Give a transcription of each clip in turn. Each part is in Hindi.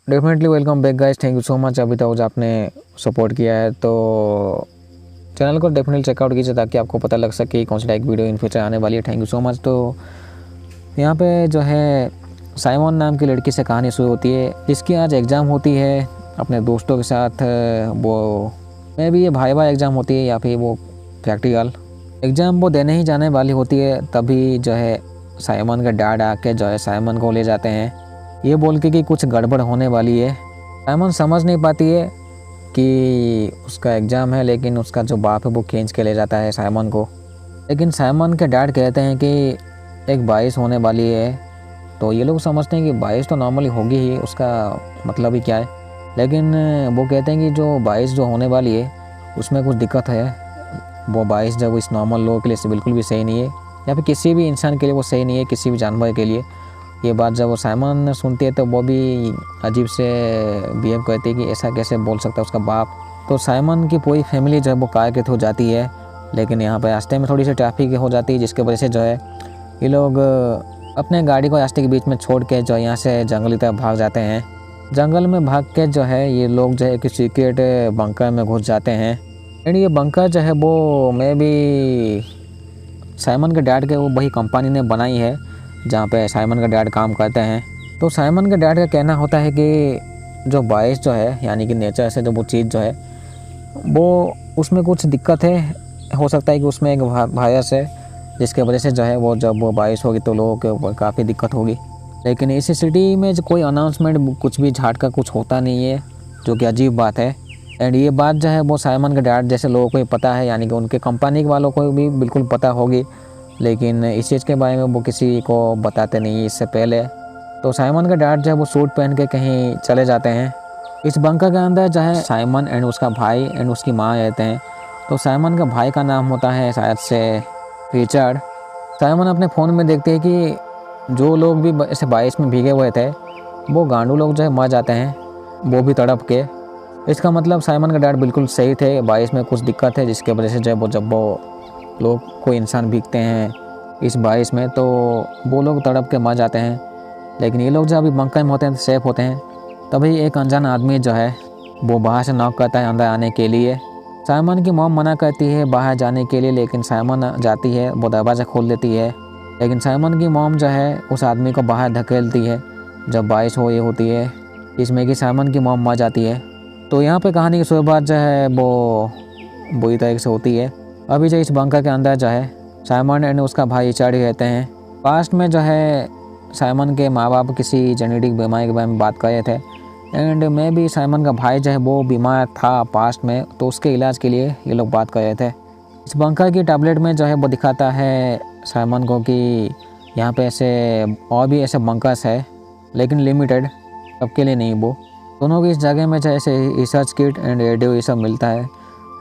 Definitely welcome back guys, thank you so much अभी तक जो आपने सपोर्ट किया है। तो चैनल को डेफिनेटली चेकआउट कीजिए ताकि आपको पता लग सके कौन सी टाइप वीडियो इन फ्यूचर आने वाली है। Thank you so much. तो यहाँ पे जो है साइमन नाम की लड़की से कहानी शुरू होती है। इसकी आज एग्ज़ाम होती है अपने दोस्तों के साथ। वो मे भी ये भाई एग्ज़ाम होती है या फिर वो प्रैक्टिकल एग्ज़ाम वो देने ही जाने वाली होती है। तभी जो है साइमन का डैड आके जो है साइमन को ले जाते हैं ये बोल के कि कुछ गड़बड़ होने वाली है। साइमन समझ नहीं पाती है कि उसका एग्ज़ाम है, लेकिन उसका जो बाप है वो खींच के ले जाता है साइमन को। लेकिन साइमन के डैड कहते हैं कि एक 22 होने वाली है। तो ये लोग समझते हैं कि 22 तो नॉर्मली होगी ही, उसका मतलब ही क्या है। लेकिन वो कहते हैं कि जो 22 जो होने वाली है उसमें कुछ दिक्कत है। वो 22 जब इस नॉर्मल लोगों के लिए बिल्कुल भी सही नहीं है, या फिर किसी भी इंसान के लिए वो सही नहीं है, किसी भी जानवर के लिए। ये बात जब वो साइमन सुनती है तो वो भी अजीब से बिहेव करती है कि ऐसा कैसे बोल सकता है उसका बाप। तो साइमन की पूरी फैमिली जो है वो कार के थ्रू जाती है, लेकिन यहाँ पर रास्ते में थोड़ी सी ट्रैफिक हो जाती है, जिसकी वजह से जो है ये लोग अपने गाड़ी को रास्ते के बीच में छोड़ के जो यहाँ से जंगल की तरफ भाग जाते हैं। जंगल में भाग के जो है ये लोग जो है कि सीक्रेट बंकर में घुस जाते हैं। एंड ये बंकर जो है वो मे भी साइमन के डैड के वो वही कंपनी ने बनाई है जहाँ पे साइमन का डैड काम करते हैं। तो साइमन के डैड का कहना होता है कि जो 22 जो है यानी कि नेचर से जो वो चीज़ जो है वो उसमें कुछ दिक्कत है। हो सकता है कि उसमें एक वायरस है जिसके वजह से जो है वो जब वो 22 होगी तो लोगों को काफ़ी दिक्कत होगी। लेकिन इस सिटी में जो कोई अनाउंसमेंट कुछ भी झाट का कुछ होता नहीं है, जो कि अजीब बात है। एंड ये बात जो है वो साइमन के डैड जैसे लोगों को ही पता है, यानी कि उनके कंपनी वालों को भी बिल्कुल पता होगी, लेकिन इस चीज़ के बारे में वो किसी को बताते नहीं इससे पहले। तो साइमन का डैड जो है वो सूट पहन के कहीं चले जाते हैं। इस बंकर के अंदर जो है साइमन एंड उसका भाई एंड उसकी माँ रहते हैं। तो साइमन का भाई का नाम होता है शायद से रिचर्ड। साइमन अपने फ़ोन में देखते हैं कि जो लोग भी ऐसे 22 में भीगे हुए थे वो गांडू लोग जो है मर जाते हैं, वो भी तड़प के। इसका मतलब साइमन का डैड बिल्कुल सही थे, 22 में कुछ दिक्कत है जिसके वजह से जब वो लोग कोई इंसान भीगते हैं इस 22 में तो वो लोग तड़प के मर जाते हैं। लेकिन ये लोग जो अभी बंकर में होते हैं सेफ होते हैं। तभी एक अनजान आदमी जो है वो बाहर से नॉक करता है अंदर आने के लिए। साइमन की मॉम मना करती है बाहर जाने के लिए, लेकिन साइमन जाती है, वो दरवाज़ा खोल देती है। लेकिन साइमन की मॉम जो है उस आदमी को बाहर धकेलती है जब 22 हो ये होती है, इसमें कि साइमन की मॉम मर जाती है। तो यहाँ पे कहानी की शुरुआत जो है वो बुरी तरीके से होती है। अभी जो इस बंकर के अंदर जो है साइमन एंड उसका भाई रिचर्ड रहते हैं। पास्ट में जो है साइमन के माँ बाप किसी जेनेटिक बीमारी के बारे में बात कर रहे थे, एंड मैं भी साइमन का भाई जो है वो बीमार था पास्ट में, तो उसके इलाज के लिए ये लोग बात कर रहे थे। इस बंकर की टैबलेट में जो है वो दिखाता है साइमन को कि यहाँ पे ऐसे और भी ऐसे बंकर्स है, लेकिन लिमिटेड, सबके लिए नहीं। वो दोनों की इस जगह में जो ऐसे रिसर्च किट एंड रेडियो ये सब मिलता है,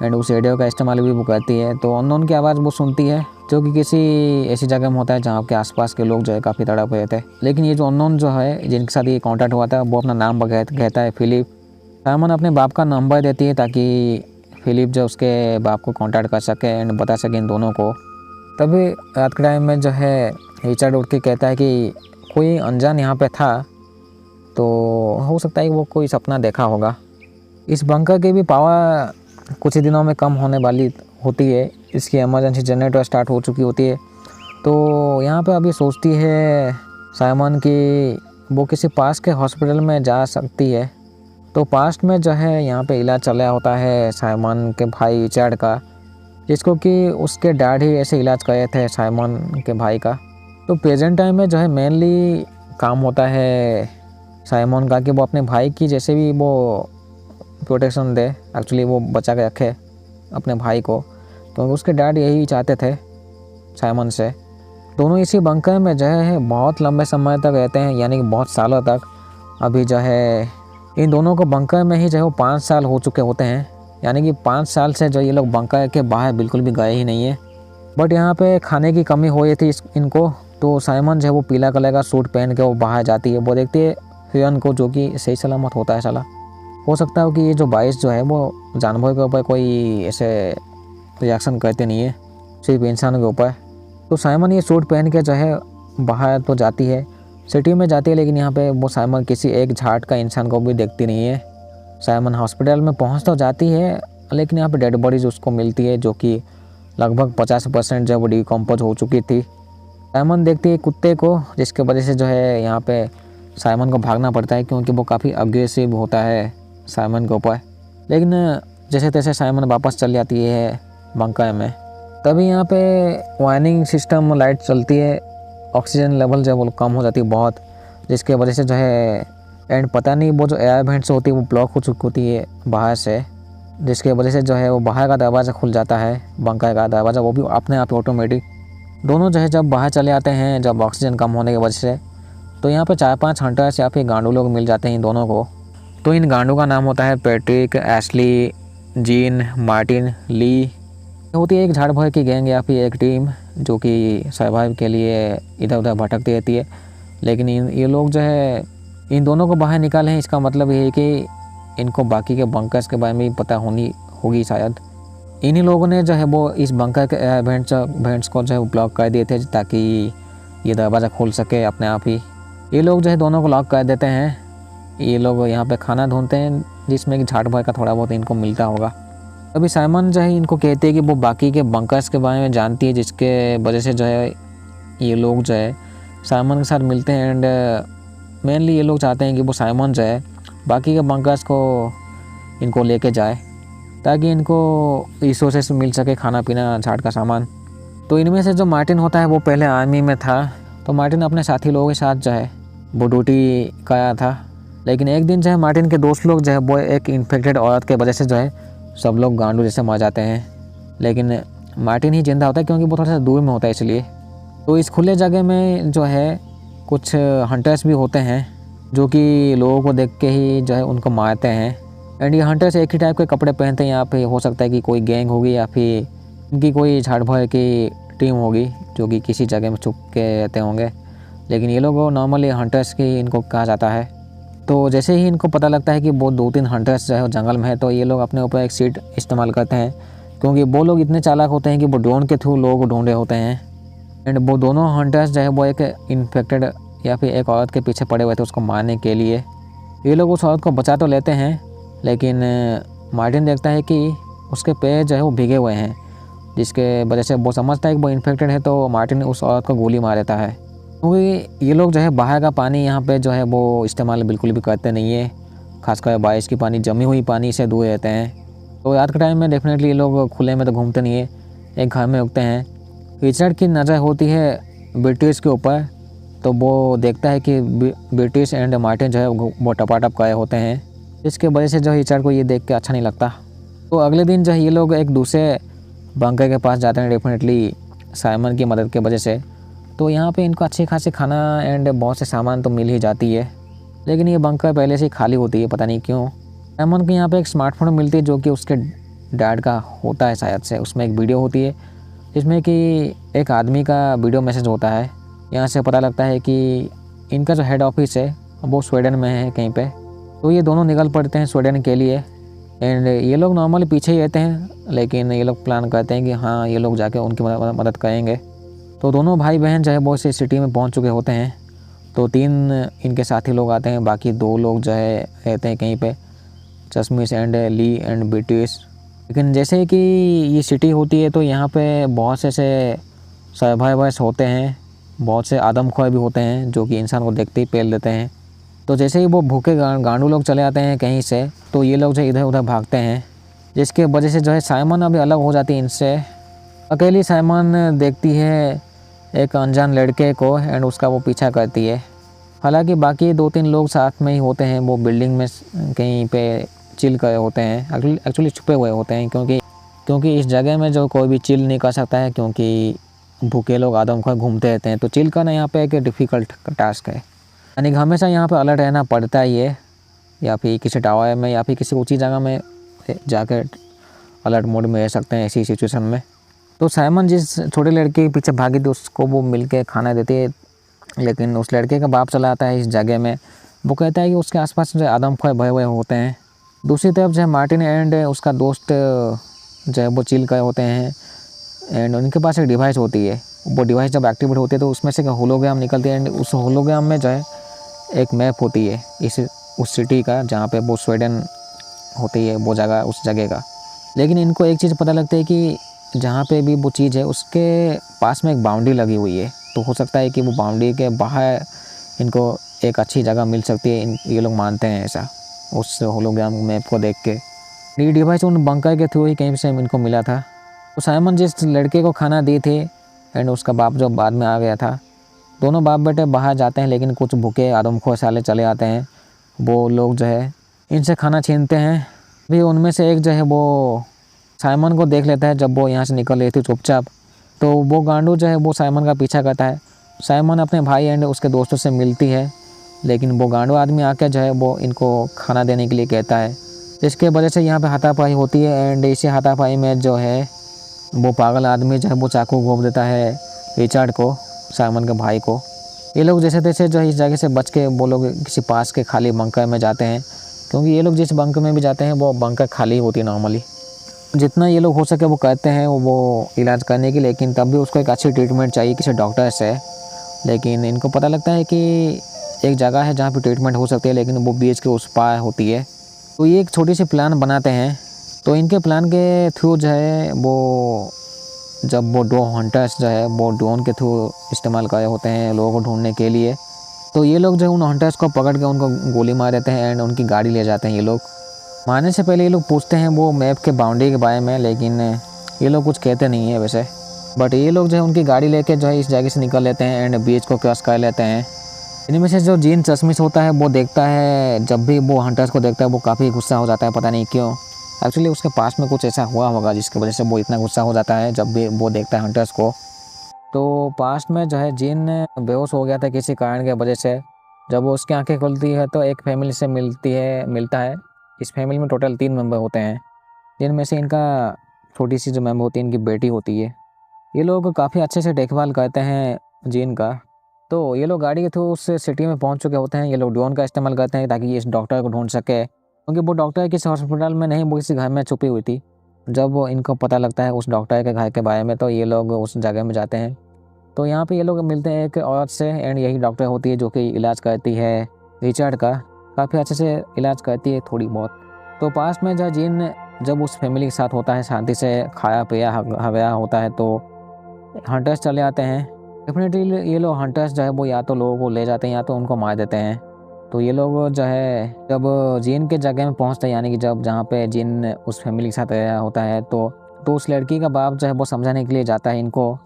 एंड उस रेडियो का इस्तेमाल भी वो करती है। तो अननोन की आवाज़ वो सुनती है जो कि किसी ऐसी जगह में होता है जहाँ के आसपास के लोग जो है काफ़ी तड़प रहे थे। लेकिन ये जो अननोन जो है जिनके साथ ये कॉन्टैक्ट हुआ था वो अपना नाम कहता है फिलिप। साइमन अपने बाप का नंबर देती है ताकि फिलिप जो उसके बाप को कॉन्टैक्ट कर सके एंड बता सके इन दोनों को। तभी रात के टाइम में जो है रिचर्ड उठ के कहता है कि कोई अनजान यहाँ पे था, तो हो सकता है कि वो कोई सपना देखा होगा। इस बंकर की भी पावर कुछ ही दिनों में कम होने वाली होती है, इसकी इमरजेंसी जनरेटर स्टार्ट हो चुकी होती है। तो यहाँ पे अभी सोचती है साइमन कि वो किसी पास के हॉस्पिटल में जा सकती है। तो पास्ट में जो है यहाँ पे इलाज चल रहा होता है साइमन के भाई रिचर्ड का, जिसको कि उसके डैड ही ऐसे इलाज कर रहे थे साइमन के भाई का। तो प्रेजेंट टाइम में जो है मेनली काम होता है साइमन का कि वो अपने भाई की जैसे भी वो प्रोटेक्शन दे, एक्चुअली वो बचा के रखे अपने भाई को। तो उसके डैड यही चाहते थे साइमन से। दोनों इसी बंकर में जो है बहुत लंबे समय तक रहते हैं, यानी कि बहुत सालों तक। अभी जो है इन दोनों को बंकर में ही जो है वो 5 साल हो चुके होते हैं, यानी कि 5 साल से जो ये लोग बंकर के बाहर बिल्कुल भी गए ही नहीं है। बट यहाँ पे खाने की कमी हो रही थी इनको, तो साइमन जो है वो पीला कलर का सूट पहन के वो बाहर जाती है। वो देखती है हिरन को, जो कि सही सलामत होता है साला। हो सकता है कि ये जो 22 जो है वो जानवर के ऊपर कोई ऐसे रिएक्शन करते नहीं है, सिर्फ इंसान के ऊपर। तो साइमन ये सूट पहन के जो है बाहर तो जाती है, सिटी में जाती है, लेकिन यहाँ पे वो साइमन किसी एक झाट का इंसान को भी देखती नहीं है। साइमन हॉस्पिटल में पहुँच तो जाती है, लेकिन यहाँ पे डेड बॉडीज उसको मिलती है जो कि लगभग 50% जो वो डिकम्पोज हो चुकी थी। साइमन देखती है कुत्ते को, जिसके वजह से जो है यहाँ पे साइमन को भागना पड़ता है, क्योंकि वो काफ़ी अग्रेसिव होता है साइमन के ऊपर। लेकिन जैसे तैसे साइमन वापस चल जाती है बंकर में। तभी यहाँ पे वार्निंग सिस्टम लाइट चलती है, ऑक्सीजन लेवल जो है वो कम हो जाती है बहुत, जिसके वजह से जो है एंड पता नहीं वो जो एयर वेंट्स होती है वो ब्लॉक हो चुकी होती है बाहर से, जिसके वजह से जो है वो बाहर का दरवाज़ा खुल जाता है, बंकर का दरवाज़ा, वो भी अपने आप ऑटोमेटिक। दोनों जो है जब बाहर चले आते हैं, जब ऑक्सीजन कम होने की वजह से, तो यहाँ पे 4-5 हंटर्स या फिर गांडू लोग मिल जाते हैं इन दोनों को। तो इन गांडू का नाम होता है पैट्रिक, एशली, जीन, मार्टिन, ली। होती है एक झाड़ भर की गैंग या फिर एक टीम जो कि सर्वाइव के लिए इधर उधर भटकती रहती है। लेकिन ये लोग जो है इन दोनों को बाहर निकाले हैं, इसका मतलब ये है कि इनको बाकी के बंकर्स के बारे में भी पता होगी शायद। इन्हीं लोगों ने जो है वो इस बंकर के वेंट्स को जो है ब्लॉक कर दिए थे, ताकि ये दरवाज़ा खुल सके अपने आप ही। ये लोग जो है दोनों को लॉक कर देते हैं। ये लोग यहाँ पे खाना ढूंढते हैं, जिसमें कि झाड़ भर का थोड़ा बहुत इनको मिलता होगा। अभी साइमन जो है इनको कहते हैं कि वो बाकी के बंकर्स के बारे में जानती है, जिसके वजह से जो है ये लोग जो है साइमन के साथ मिलते हैं। एंड मेनली ये लोग चाहते हैं कि वो साइमन जो है बाकी के बंकर्स को इनको लेके जाए, ताकि इनको रिसोर्सेस मिल सके, खाना पीना, झाड़ का सामान। तो इनमें से जो मार्टिन होता है वो पहले आर्मी में था, तो मार्टिन अपने साथी लोगों के साथ जो है वो ड्यूटी कराया था। लेकिन एक दिन जो है मार्टिन के दोस्त लोग जो है वो एक इन्फेक्टेड औरत के वजह से जो है सब लोग गांडू जैसे मर जाते हैं, लेकिन मार्टिन ही जिंदा होता है, क्योंकि वो थोड़ा सा दूर में होता है इसलिए। तो इस खुले जगह में जो है कुछ हंटर्स भी होते हैं जो कि लोगों को देख के ही जो है उनको मारते हैं। एंड ये हंटर्स एक ही टाइप के कपड़े पहनते हैं। यहाँ पे हो सकता है कि कोई गैंग होगी या फिर इनकी कोई झाड़ भर की टीम होगी जो कि किसी जगह में छुप के रहते होंगे, लेकिन ये लोग नॉर्मली हंटर्स की इनको कहा जाता है। तो जैसे ही इनको पता लगता है कि वो 2-3 हंटर्स जो है जंगल में है, तो ये लोग अपने ऊपर एक सीट इस्तेमाल करते हैं, क्योंकि वो लोग इतने चालाक होते हैं कि वो ड्रोन के थ्रू लोगों को ढूंढे होते हैं। एंड वो दोनों हंटर्स जो है वो एक इन्फेक्टेड या फिर एक औरत के पीछे पड़े हुए थे उसको मारने के लिए। ये लोग उस औरत को बचा तो लेते हैं, लेकिन मार्टिन देखता है कि उसके पैर जो है वो भीगे हुए हैं, जिसके वजह से वो समझता है कि वो इन्फेक्टेड है। तो मार्टिन उस औरत को गोली मार देता है, क्योंकि ये लोग जो है बाहर का पानी यहाँ पे जो है वो इस्तेमाल बिल्कुल भी करते नहीं है, खासकर बारिश की पानी, जमी हुई पानी से दूर रहते हैं। तो रात के टाइम में डेफिनेटली ये लोग खुले में तो घूमते नहीं है, एक घर में रुकते हैं। रिचर्ड की नज़र होती है ब्रिटिश के ऊपर, तो वो देखता है कि ब्रिटिश एंड मार्टिन जो है वो टपाटप गए होते हैं, जिसके वजह से जो है रिचर्ड को ये देख के अच्छा नहीं लगता। तो अगले दिन जो है ये लोग एक दूसरे बंकर के पास जाते हैं, डेफिनेटली साइमन की मदद की वजह से। तो यहाँ पे इनको अच्छी खासी खाना एंड बहुत से सामान तो मिल ही जाती है, लेकिन ये बंकर पहले से ही खाली होती है, पता नहीं क्यों। साइमन को यहाँ पे एक स्मार्टफोन मिलती है जो कि उसके डैड का होता है शायद से। उसमें एक वीडियो होती है जिसमें कि एक आदमी का वीडियो मैसेज होता है। यहाँ से पता लगता है कि इनका जो हेड ऑफिस है वो स्वीडन में है कहीं पे। तो ये दोनों निकल पड़ते हैं स्वीडन के लिए। एंड ये लोग नॉर्मली पीछे ही रहते हैं, लेकिन ये लोग प्लान करते हैं कि हाँ ये लोग जाके उनकी मदद करेंगे। तो दोनों भाई बहन जो है वो इस सिटी में पहुंच चुके होते हैं। तो 3 इनके साथी लोग आते हैं, बाकी 2 लोग जो है रहते हैं कहीं पे, चश्मिश एंड ली एंड ब्रिटिश। लेकिन जैसे कि ये सिटी होती है तो यहाँ पे बहुत से सर्वाइवर्स होते हैं, बहुत से आदमखोर भी होते हैं जो कि इंसान को देखते ही पेल देते हैं। तो जैसे ही वो भूखे गांडू लोग चले आते हैं कहीं से, तो ये लोग जो इधर उधर भागते हैं, जिसके वजह से जो है साइमन अभी अलग हो जाती है इनसे। अकेली साइमन देखती है एक अनजान लड़के को एंड उसका वो पीछा करती है। हालांकि बाकी 2-3 लोग साथ में ही होते हैं, वो बिल्डिंग में कहीं पे चिल कर होते हैं, एक्चुअली छुपे हुए होते हैं, क्योंकि इस जगह में जो कोई भी चिल नहीं कर सकता है, क्योंकि भूखे लोग आदमखोर घूमते रहते हैं। तो चिल करना यहाँ पे एक डिफ़िकल्ट टास्क है, यानी कि हमेशा यहाँ पे अलर्ट रहना पड़ता ही है, या फिर किसी टावर में या फिर किसी ऊँची जगह में जाकर अलर्ट मोड में रह सकते हैं ऐसी सिचुएशन में। तो साइमन जिस छोटे लड़के के पीछे भागी थी उसको वो मिल के खाना देती है, लेकिन उस लड़के का बाप चला आता है इस जगह में। वो कहता है कि उसके आसपास जो आदमखोर भरे हुए होते हैं। दूसरी तरफ जो है मार्टिन एंड उसका दोस्त जो है वो चिल कर होते हैं एंड उनके पास एक डिवाइस होती है। वो डिवाइस जब एक्टिवेट होती है तो उसमें से होलोग्राम निकलती है एंड उस होलोग्राम में जो है एक मैप होती है उस सिटी का जहाँ पे वो स्वीडन होती है, वो जगह उस जगह का। लेकिन इनको एक चीज़ पता लगता है कि जहाँ पे भी वो चीज़ है उसके पास में एक बाउंड्री लगी हुई है, तो हो सकता है कि वो बाउंड्री के बाहर इनको एक अच्छी जगह मिल सकती है। ये लोग मानते हैं ऐसा उस होलोग्राम मैप को देख के। ये डिवाइस उन बंकर के थ्रू ही कहीं से इनको मिला था। तो साइमन जिस लड़के को खाना दी थी एंड उसका बाप जो बाद में आ गया था, दोनों बाप बेटे बाहर जाते हैं, लेकिन कुछ भूखे आदमखोर साले चले आते हैं। वो लोग जो है इनसे खाना छीनते हैं। भी उनमें से एक जो है वो साइमन को देख लेता है जब वो यहाँ से निकल रही थी चुपचाप, तो वो गांडू जो है वो साइमन का पीछा करता है। साइमन अपने भाई एंड उसके दोस्तों से मिलती है, लेकिन वो गांडू आदमी आके जो है वो इनको खाना देने के लिए कहता है, जिसके वजह से यहाँ पे हाथापाई होती है। एंड इसी हाथापाई में जो है वो पागल आदमी जो है वो चाकू घोंप देता है रिचर्ड को, साइमन के भाई को। ये लोग जैसे तैसे जो है इस जगह से बच के वो लोग किसी पास के खाली बंकर में जाते हैं, क्योंकि ये लोग जिस बंकर में भी जाते हैं वो बंकर खाली होती है नॉर्मली। जितना ये लोग हो सके वो कहते हैं वो इलाज करने की, लेकिन तब भी उसको एक अच्छी ट्रीटमेंट चाहिए किसी डॉक्टर से। लेकिन इनको पता लगता है कि एक जगह है जहाँ पे ट्रीटमेंट हो सकती है, लेकिन वो बीच के उस पार होती है। तो ये एक छोटी सी प्लान बनाते हैं। तो इनके प्लान के थ्रू जो है वो जब वो ड्रोन हंटर्स जो है वो ड्रोन के थ्रू इस्तेमाल कर रहे होते हैं लोगों को ढूंढने के लिए, तो ये लोग जो है उन हंटर्स को पकड़ के उनको गोली मार देते हैं एंड उनकी गाड़ी ले जाते हैं। ये लोग मारने से पहले ये लोग पूछते हैं वो मैप के बाउंड्री के बारे में, लेकिन ये लोग कुछ कहते नहीं है वैसे। बट ये लोग जो है उनकी गाड़ी लेके जो है इस जगह से निकल लेते हैं एंड बीच को क्रॉस कर लेते हैं। इनमें से जो जीन चश्मिश होता है वो देखता है, जब भी वो हंटर्स को देखता है वो काफ़ी गुस्सा हो जाता है, पता नहीं क्यों। एक्चुअली उसके पास में कुछ ऐसा हुआ होगा जिसकी वजह से वो इतना गुस्सा हो जाता है जब भी वो देखता है हंटर्स को। तो पास्ट में जो है जीन बेहोश हो गया था किसी कारण की वजह से। जब वो उसकी आंखें खुलती है तो एक फैमिली से मिलता है। इस फैमिली में टोटल 3 मेंबर होते हैं, जिनमें से इनका छोटी सी जो मेंबर होती है इनकी बेटी होती है। ये लोग काफ़ी अच्छे से देखभाल करते हैं जीन का। तो ये लोग गाड़ी के थ्रू उस सिटी में पहुंच चुके होते हैं। ये लोग ड्रोन का इस्तेमाल करते हैं ताकि ये इस डॉक्टर को ढूंढ सके, क्योंकि वो डॉक्टर किसी हॉस्पिटल में नहीं, वो किसी घर में छुपी हुई थी। जब वो इनको पता लगता है उस डॉक्टर के घर के बारे में, तो ये लोग उस जगह में जाते हैं। तो यहाँ पे ये लोग मिलते हैं एक औरत से एंड यही डॉक्टर होती है जो कि इलाज करती है रिचर्ड का, काफ़ी अच्छे से इलाज करती है थोड़ी बहुत। तो पास में जो जीन जब उस फैमिली के साथ होता है, शांति से खाया पिया हवया होता है, तो हंटर्स चले आते हैं। डेफिनेटली ये लोग हंटर्स जो है वो या तो लोगों को ले जाते हैं या तो उनको मार देते हैं। तो ये लोग जो है जब जीन के जगह में पहुंचते हैं, यानी कि जब जहाँ पे जीन उस फैमिली के साथ रहा होता है, तो उस लड़की का बाप जो है वो समझाने के लिए जाता है इनको,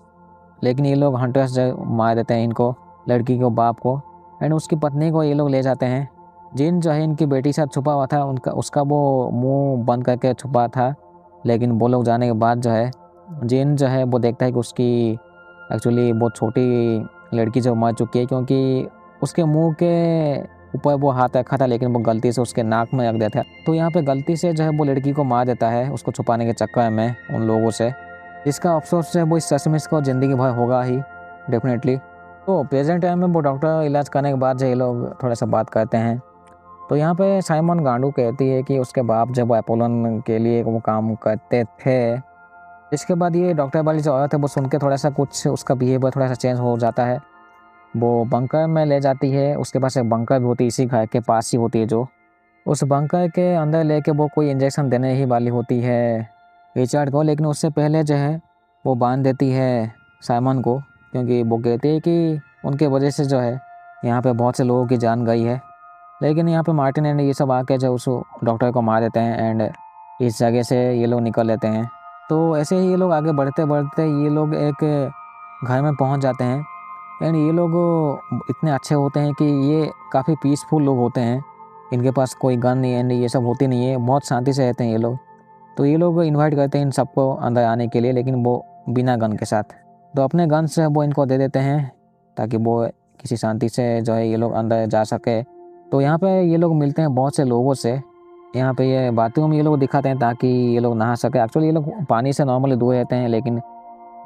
लेकिन ये लोग हंटर्स जो मार देते हैं इनको, लड़की को, बाप को, एंड उसकी पत्नी को ये लोग ले जाते हैं। जीन जो है इनकी बेटी के साथ छुपा हुआ था, उसका वो मुंह बंद करके छुपा था, लेकिन वो लोग जाने के बाद जो है जीन जो है वो देखता है कि उसकी एक्चुअली वो छोटी लड़की जो मर चुकी है, क्योंकि उसके मुंह के ऊपर वो हाथ रखा था लेकिन वो गलती से उसके नाक में रख दिया था। तो यहाँ पे गलती से जो है वो लड़की को मार देता है उसको छुपाने के चक्कर में उन लोगों से, जिसका अफसोस है वो इस ससमिस को ज़िंदगी भर होगा ही डेफिनेटली। तो प्रेजेंट टाइम में वो डॉक्टर इलाज करने के बाद जो ये लोग थोड़ा सा बात करते हैं। तो यहाँ पे साइमन गांडू कहती है कि उसके बाप जब वो अपोलन के लिए वो काम करते थे। इसके बाद ये डॉक्टर वाली जो औरत है वो सुन के थोड़ा सा कुछ उसका बिहेवियर थोड़ा सा चेंज हो जाता है। वो बंकर में ले जाती है, उसके पास एक बंकर भी होती है इसी घर के पास ही होती है, जो उस बंकर के अंदर लेके वो कोई इंजेक्शन देने ही वाली होती है रिचर्ड को, लेकिन उससे पहले जो है वो बांध देती है साइमन को, क्योंकि वो कहती है कि उनके वजह से जो है यहाँ पे बहुत से लोगों की जान गई है। लेकिन यहाँ पे मार्टिन एंड ये सब आके जो उस डॉक्टर को मार देते हैं एंड इस जगह से ये लोग निकल लेते हैं। तो ऐसे ही ये लोग आगे बढ़ते बढ़ते ये लोग एक घर में पहुँच जाते हैं एंड ये लोग इतने अच्छे होते हैं कि ये काफ़ी पीसफुल लोग होते हैं, इनके पास कोई गन नहीं एंड ये सब होती नहीं है, बहुत शांति से रहते हैं ये लोग। तो ये लोग इनवाइट करते हैं इन सबको अंदर आने के लिए, लेकिन वो बिना गन के साथ। तो अपने गन से वो इनको दे देते हैं ताकि वो किसी शांति से जो है ये लोग अंदर जा सके। तो यहाँ पे ये लोग मिलते हैं बहुत से लोगों से। यहाँ पे ये बाथरूम में ये लोग दिखाते हैं ताकि ये लोग नहा सके। एक्चुअली ये लोग पानी से नॉर्मली दूर रहते हैं, लेकिन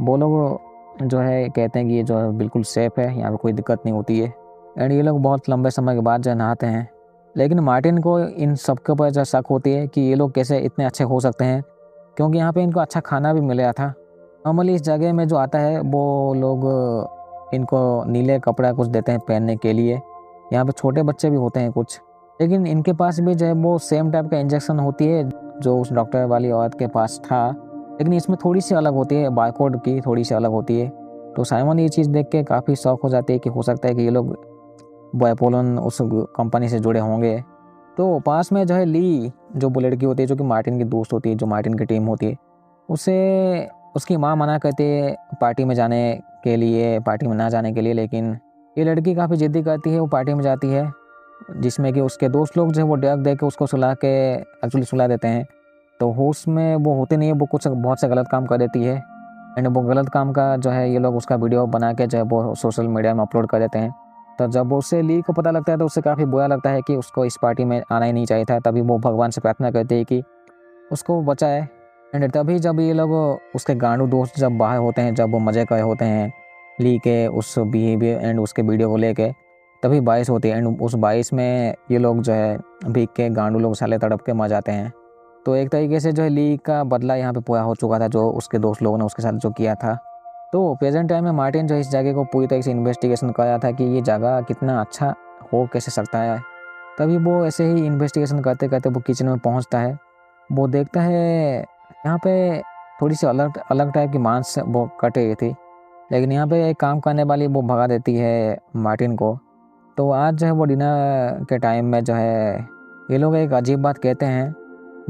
वो लोग जो है कहते हैं कि ये जो है बिल्कुल सेफ़ है, यहाँ पे कोई दिक्कत नहीं होती है। एंड ये लोग बहुत लंबे समय के बाद जो है नहाते हैं। लेकिन मार्टिन को इन सब के ऊपर जो शक होती है कि ये लोग कैसे इतने अच्छे हो सकते हैं, क्योंकि यहाँ पे इनको अच्छा खाना भी मिल रहा था। नॉर्मली इस जगह में जो आता है वो लोग इनको नीले कपड़ा कुछ देते हैं पहनने के लिए। यहाँ पे छोटे बच्चे भी होते हैं कुछ, लेकिन इनके पास भी जो है वो सेम टाइप का इंजेक्शन होती है जो उस डॉक्टर वाली औरत के पास था, लेकिन इसमें थोड़ी सी अलग होती है, बारकोड की थोड़ी सी अलग होती है। तो साइमन ये चीज़ देख के काफ़ी शौक हो जाती है कि हो सकता है कि ये लोग बायपोलन उस कंपनी से जुड़े होंगे। तो पास में जो है ली, जो वो लड़की होती है जो कि मार्टिन की दोस्त होती है, जो मार्टिन की टीम होती है, उसे उसकी माँ मना करती है पार्टी में जाने के लिए, पार्टी में ना जाने के लिए, लेकिन ये लड़की काफ़ी ज़िद्दी करती है, वो पार्टी में जाती है, जिसमें कि उसके दोस्त लोग जो है वो ड्रग दे के उसको सुला के एक्चुअली सुला देते हैं। तो होश में वो होते नहीं है, वो कुछ बहुत से गलत काम कर देती है, एंड वो गलत काम का जो है ये लोग उसका वीडियो बना के जो है वो सोशल मीडिया में अपलोड कर देते हैं। तो जब उसे ली को पता लगता है तो उसे काफ़ी बुरा लगता है कि उसको इस पार्टी में आना ही नहीं चाहिए था। तभी वो भगवान से प्रार्थना करती है कि उसको बचाए। एंड तभी जब ये लोग उसके गांडू दोस्त जब बाहर होते हैं, जब वो मज़े कर होते हैं ली के उस बिहेवियर एंड उसके वीडियो को लेके, तभी बारिश होती है, एंड उस बारिश में ये लोग जो है भीग के गांडू लोग साले तड़प के मर जाते हैं। तो एक तरीके से जो है ली का बदला यहाँ पे पूरा हो चुका था, जो उसके दोस्त लोगों ने उसके साथ जो किया था। तो प्रेजेंट टाइम में मार्टिन जो इस जगह को पूरी तरह से इन्वेस्टिगेशन कर रहा था कि ये जगह कितना अच्छा हो कैसे सकता है। तभी वो ऐसे ही इन्वेस्टिगेशन करते करते वो किचन में पहुंचता है। वो देखता है यहाँ पे थोड़ी सी अलग अलग टाइप की मांस वो कट रही थी, लेकिन यहाँ पे एक काम करने वाली वो भगा देती है मार्टिन को। तो आज जो है वो डिनर के टाइम में जो है ये लोग एक अजीब बात कहते हैं,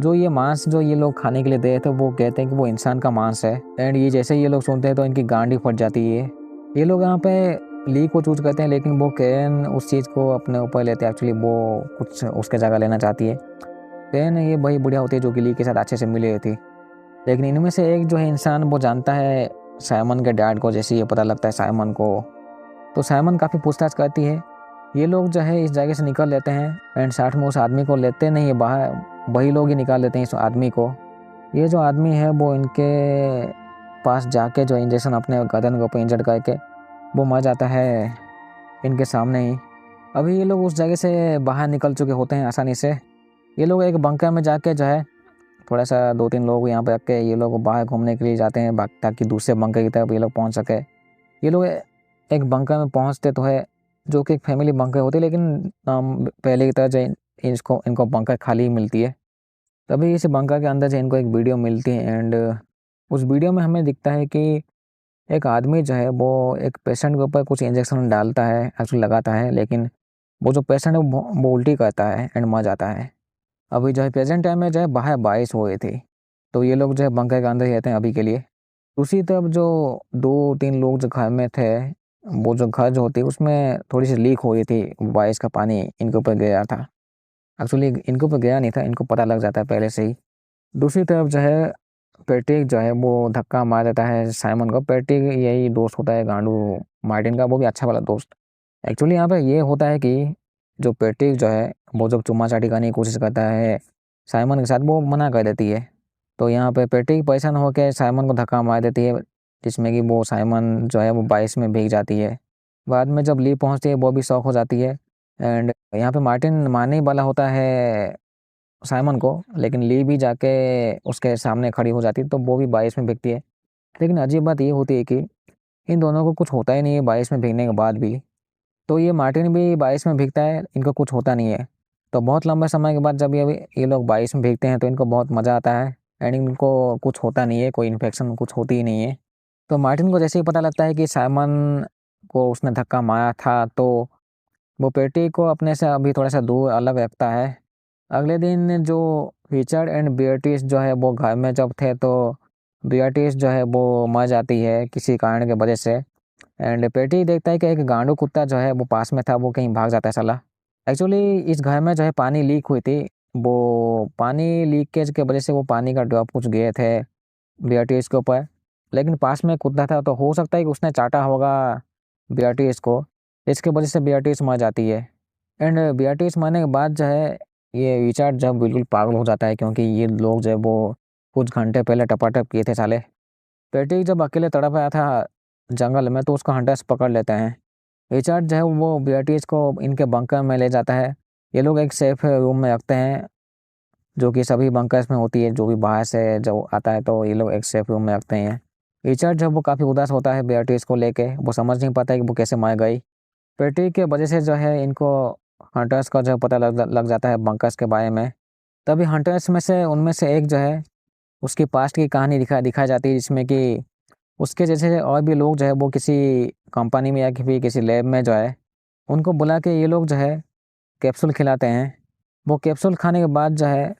जो ये मांस जो ये लोग खाने के लिए दे थे वो कहते हैं कि वो इंसान का मांस है। एंड ये जैसे ही ये लोग सुनते हैं तो इनकी गांड ही फट जाती है। ये लोग यहाँ पे ली को चूज करते हैं, लेकिन वो कैन उस चीज़ को अपने ऊपर लेते हैं, एक्चुअली वो कुछ उसके जगह लेना चाहती है। कैन ये वही बुढ़िया होती है जो कि ली के साथ अच्छे से मिली हुई थी, लेकिन इनमें से एक जो है इंसान वो जानता है साइमन के डैड को। जैसे ये पता लगता है साइमन को, तो साइमन काफ़ी पूछताछ करती है। ये लोग जो है इस जगह से निकल लेते हैं, एंड साथ में उस आदमी को लेते नहीं है बाहर, वही लोग ही निकाल लेते हैं इस आदमी को। ये जो आदमी है वो इनके पास जाके जो इंजेक्शन अपने गर्दन के ऊपर इंजर्ड करके वो मर जाता है इनके सामने ही। अभी ये लोग उस जगह से बाहर निकल चुके होते हैं आसानी से। ये लोग एक बंकर में जाके जो है थोड़ा सा 2-3 लोग यहाँ पे रख के ये लोग बाहर घूमने के लिए जाते हैं ताकि दूसरे बंकर की तरफ ये लोग पहुँच सके। ये लोग एक बंकर में पहुँचते तो है, जो कि एक फैमिली बंकर होती है, लेकिन पहले की तरह जो इनको बंकर खाली ही मिलती है। तभी इस बंकर के अंदर से इनको एक वीडियो मिलती है, एंड उस वीडियो में हमें दिखता है कि एक आदमी जो है वो एक पेशेंट के ऊपर कुछ इंजेक्शन डालता है, एक्चुअली लगाता है, लेकिन वो जो पेशेंट है वो उल्टी करता है एंड मर जाता है। अभी जो है प्रेजेंट टाइम में जो है बाहर बारिश हो रही थी, तो ये लोग जो है बंकर के अंदर ही रहते हैं अभी के लिए। दूसरी तरफ जो 2-3 लोग जो घर में थे, वो जो घर जो होती है उसमें थोड़ी सी लीक हो रही थी, बारिश का पानी इनके ऊपर गया था। एक्चुअली इनके ऊपर गया नहीं था, इनको पता लग जाता है पहले से ही। दूसरी तरफ जो है पैट्रिक जो है वो धक्का मार देता है साइमन को। पैट्रिक यही दोस्त होता है गांडू मार्टिन का, वो भी अच्छा वाला दोस्त। एक्चुअली यहाँ पे ये होता है कि जो पैट्रिक जो है वो जब चुम्मा चाटी करने की कोशिश करता है साइमन के साथ, वो मना कर देती है। तो यहाँ पे पैट्रिक परेशान होकर साइमन को धक्का मार देती है, जिसमें कि वो साइमन जो है वो बारिश में भीग जाती है। बाद में जब ली पहुँचती है वो भी शॉक हो जाती है, एंड यहाँ पे मार्टिन मारने ही वाला होता है साइमन को, लेकिन ली भी जाके उसके सामने खड़ी हो जाती है, तो वो भी बारिश में भीगती है। लेकिन अजीब बात ये होती है कि इन दोनों को कुछ होता ही नहीं है बारिश में भीगने के बाद भी। तो ये मार्टिन भी बारिश में भीगता है, इनको कुछ होता नहीं है। तो बहुत लंबे समय के बाद जब ये लोग बारिश में भीगते हैं तो इनको बहुत मज़ा आता है, एंड इनको कुछ होता नहीं है, कोई इन्फेक्शन कुछ होती ही नहीं है। तो मार्टिन को जैसे ही पता लगता है कि साइमन को उसने धक्का मारा था, तो वो पेटी को अपने से अभी थोड़ा सा दूर अलग रखता है। अगले दिन जो रिचर्ड एंड बियर्टिस जो है वो घर में जब थे, तो बियर्टिस जो है वो मर जाती है किसी कारण के वजह से। एंड पेटी देखता है कि एक गांडू कुत्ता जो है वो पास में था, वो कहीं भाग जाता है साला। एक्चुअली इस घर में जो है पानी लीक हुई थी, वो पानी लीकेज के वजह से वो पानी का ड्रॉप कुछ गए थे बियर्टिस के ऊपर, लेकिन पास में कुत्ता था तो हो सकता है कि उसने चाटा होगा बियर्टिस को, इसके वजह से बियर्टिस मर जाती है। एंड बियर्टिस मरने के बाद जो है ये रिचर्ड जब बिल्कुल पागल हो जाता है, क्योंकि ये लोग जो है वो कुछ घंटे पहले टपाटप किए थे साले। पैट्रिक जब अकेले तड़प आया था जंगल में तो उसको हंटर्स पकड़ लेते हैं। रिचर्ड जो है वो बियर्टिस को इनके बंकर में ले जाता है। ये लोग एक सेफ रूम में रखते हैं, जो कि सभी बंकर्स में होती है, जो भी बाहर से जब आता है तो ये लोग एक सेफ रूम में रखते हैं। रिचर्ड जो है वो काफ़ी उदास होता है बेatrice को लेके। वो समझ नहीं पाता है कि वो कैसे मार गई। पेट्री के वजह से जो है इनको हंटर्स का जो है पता लग जाता है बंकर्स के बारे में। तभी हंटर्स में से उनमें से एक जो है उसकी पास्ट की कहानी दिखाई जाती है, जिसमें कि उसके जैसे और भी लोग जो है वो किसी कंपनी में या फिर किसी लैब में जो है उनको बुला के ये लोग जो है कैप्सूल खिलाते हैं। वो कैप्सूल खाने के बाद जो है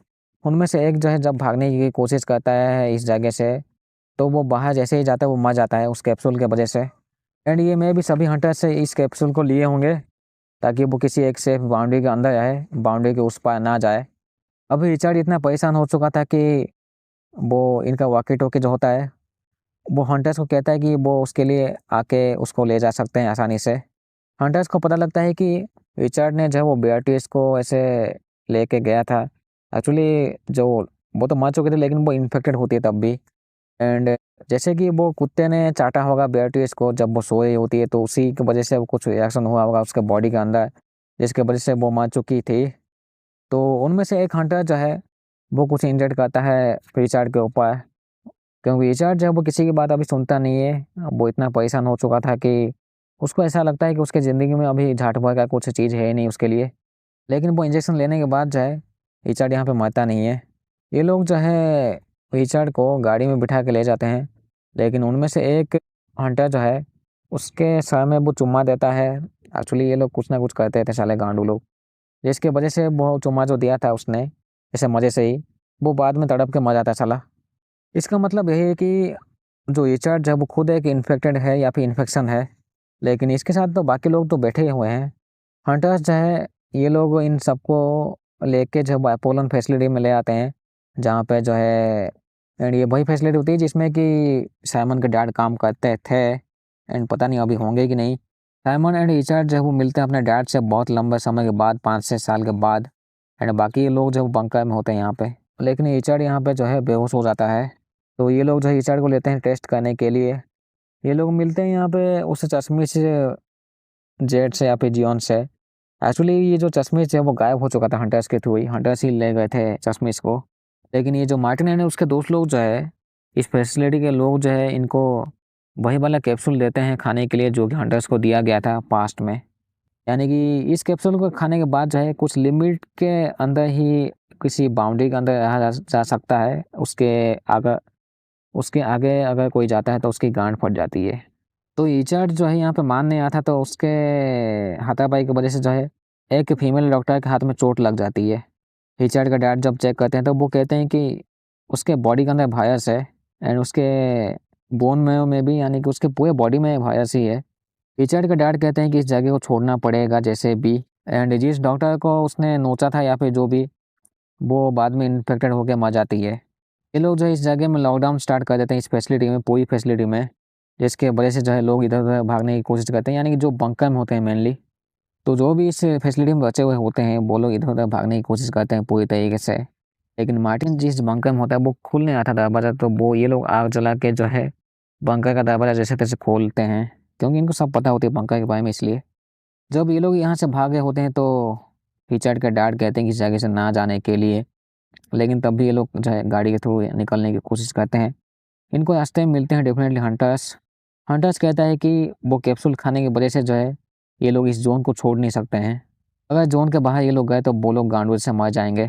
उनमें से एक जो है जब भागने की कोशिश करता है इस जगह से, तो वो बाहर जैसे ही जाता है वो मर जाता है उस कैप्सूल के वजह से। एंड ये मैं भी सभी हंटर्स से इस कैप्सूल को लिए होंगे ताकि वो किसी एक सेफ बाउंड्री के अंदर आए, बाउंड्री के उस पार ना जाए। अभी रिचर्ड इतना परेशान हो चुका था कि वो इनका वॉकी टॉकी जो होता है वो हंटर्स को कहता है कि वो उसके लिए आके उसको ले जा सकते हैं आसानी से। हंटर्स को पता लगता है कि रिचर्ड ने जो है वो बेatrice को ऐसे लेके गया था। एक्चुअली जो वो तो मर चुके थे लेकिन वो इन्फेक्टेड होती है तब भी। एंड जैसे कि वो कुत्ते ने चाटा होगा बेatrice को जब वो सोई होती है, तो उसी की वजह से वो कुछ रिएक्शन हुआ होगा उसके बॉडी के अंदर, जिसके वजह से वो मर चुकी थी। तो उनमें से एक हंटर जो है वो कुछ इंजर्ड करता है रिचर्ड के ऊपर, क्योंकि रिचर्ड जो है वो किसी की बात अभी सुनता नहीं है। वो इतना परेशान हो चुका था कि उसको ऐसा लगता है कि उसके ज़िंदगी में अभी झाट भर का कुछ चीज़ है ही नहीं उसके लिए। लेकिन वो इंजेक्शन लेने के बाद जो है रिचर्ड यहाँ पे मरता नहीं है। ये लोग जो है रिचर्ड को गाड़ी में बिठा के ले जाते हैं, लेकिन उनमें से एक हंटर जो है उसके सर में वो चुम्मा देता है। एक्चुअली ये लोग कुछ ना कुछ करते थे साले गांडू लोग, जिसकी वजह से वो चुम्मा जो दिया था उसने ऐसे मज़े से ही, वो बाद में तड़प के मर जाता है साला। इसका मतलब यही है कि जो रिचर्ड है वो खुद एक इन्फेक्टेड है या फिर इन्फेक्शन है, लेकिन इसके साथ तो बाकी लोग तो बैठे हुए हैं। हंटर्स जो है ये लोग इन सबको लेके जो है अपोलन फैसिलिटी में ले आते हैं, जहाँ पे जो है एंड ये वही फैसिलिटी होती है जिसमें कि साइमन के डैड काम करते थे। एंड पता नहीं अभी होंगे कि नहीं। साइमन एंड रिचर्ड जो है वो मिलते हैं अपने डैड से बहुत लंबे समय के बाद, 5-6 साल के बाद। एंड बाकी लोग जो बंकर में होते हैं यहाँ पे, लेकिन रिचर्ड यहाँ पे जो है बेहोश हो जाता है। तो ये लोग जो है रिचर्ड को लेते हैं टेस्ट करने के लिए। ये लोग मिलते हैं यहाँ पे उस चश्मे से, जेड से या फिर जियोन से। एक्चुअली ये जो चश्मिश है वो गायब हो चुका था हंटर्स के थ्रू ही, हंटर्स ही ले गए थे चश्मिश को। लेकिन ये जो मार्टिन है उसके दोस्त लोग जो है इस फैसिलिटी के लोग जो है इनको वही वाला कैप्सूल देते हैं खाने के लिए जो कि हंटर्स को दिया गया था पास्ट में। यानी कि इस कैप्सूल को खाने के बाद जो है कुछ लिमिट के अंदर ही किसी बाउंड्री के अंदर रहा जा सकता है। उसके आगे अगर कोई जाता है तो उसकी गांड फट जाती है। तो रिचर्ड जो है यहाँ पे मान नहीं आता, तो उसके हाथापाई की वजह से जो है एक फीमेल डॉक्टर के हाथ में चोट लग जाती है। रिचर्ड का डैड जब चेक करते हैं तो वो कहते हैं कि उसके बॉडी के अंदर वायरस है एंड उसके बोन में भी, यानी कि उसके पूरे बॉडी में वायरस ही है। रिचर्ड का डैड कहते हैं कि इस जगह को छोड़ना पड़ेगा जैसे भी। एंड जिस डॉक्टर को उसने नोचा था या फिर जो भी, वो बाद में इन्फेक्टेड होकर मर जाती है। ये लोग जो है इस जगह में लॉकडाउन स्टार्ट कर देते हैं इस फैसिलिटी में, पूरी फैसिलिटी में, जिसके वजह से जो है लोग इधर उधर भागने की कोशिश करते हैं, यानी कि जो बंकर में होते हैं मेनली। तो जो भी इस फैसिलिटी में बचे हुए होते हैं वो लोग इधर उधर भागने की कोशिश करते हैं पूरी तरीके से। लेकिन मार्टिन जिस बंकर में होता है वो खुल नहीं आता दरवाज़ा, तो वो ये लोग आग जला के जो है बंकर का दरवाज़ा जैसे तैसे खोलते हैं, क्योंकि इनको सब पता होती है बंकर के बारे में। इसलिए जब ये लोग यहाँ से भागे होते हैं तो रिचर्ड के डैड कहते हैं कि इस जगह से ना जाने के लिए, लेकिन तब भी ये लोग जो है गाड़ी के थ्रू निकलने की कोशिश करते हैं। इनको रास्ते में मिलते हैं डेफिनेटली हंटर्स। हंटर्स कहता है कि वो कैप्सूल खाने की वजह से जो है ये लोग इस जोन को छोड़ नहीं सकते हैं। अगर जोन के बाहर ये लोग गए तो वो लोग गांडू से मर जाएंगे,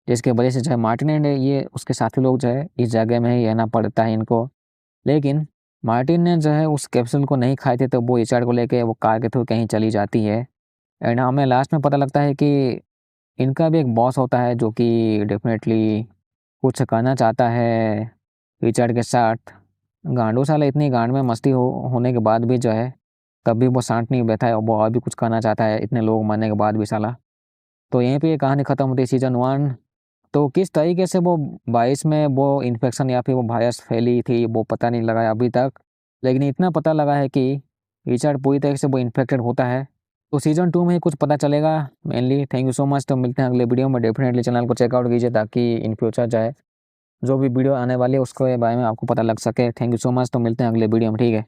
जिसकी वजह से जो है मार्टिन एंड ये उसके साथी लोग जो है इस जगह में ही रहना पड़ता है इनको। लेकिन मार्टिन ने जो है उस कैप्सूल को नहीं खाए थे, तो वो रिचर्ड को लेके वो कार के थ्रू कहीं चली जाती है। एंड हमें लास्ट में पता लगता है कि इनका भी एक बॉस होता है जो कि डेफिनेटली कुछ करना चाहता है रिचर्ड के साथ। गांडू साला इतनी गांड में मस्ती होने के बाद भी जो है तब भी वो शांत नहीं बैठा है और वो और भी कुछ करना चाहता है इतने लोग मरने के बाद भी साला। तो यहीं पे ये कहानी ख़त्म होती है सीज़न 1। तो किस तरीके से वो 22 में वो इन्फेक्शन या फिर वो वायरस फैली थी वो पता नहीं लगा है अभी तक, लेकिन इतना पता लगा है कि रिचर्ड पूरी तरह से वो इन्फेक्टेड होता है। तो सीज़न 2 में ही कुछ पता चलेगा mainly. Thank you so much. तो मिलते हैं अगले वीडियो में। डेफिनेटली चैनल को चेकआउट कीजिए ताकि इन फ्यूचर जाए जो भी वीडियो आने वाली है उसके बारे में आपको पता लग सके। Thank you so much. तो मिलते हैं अगले वीडियो में, ठीक है।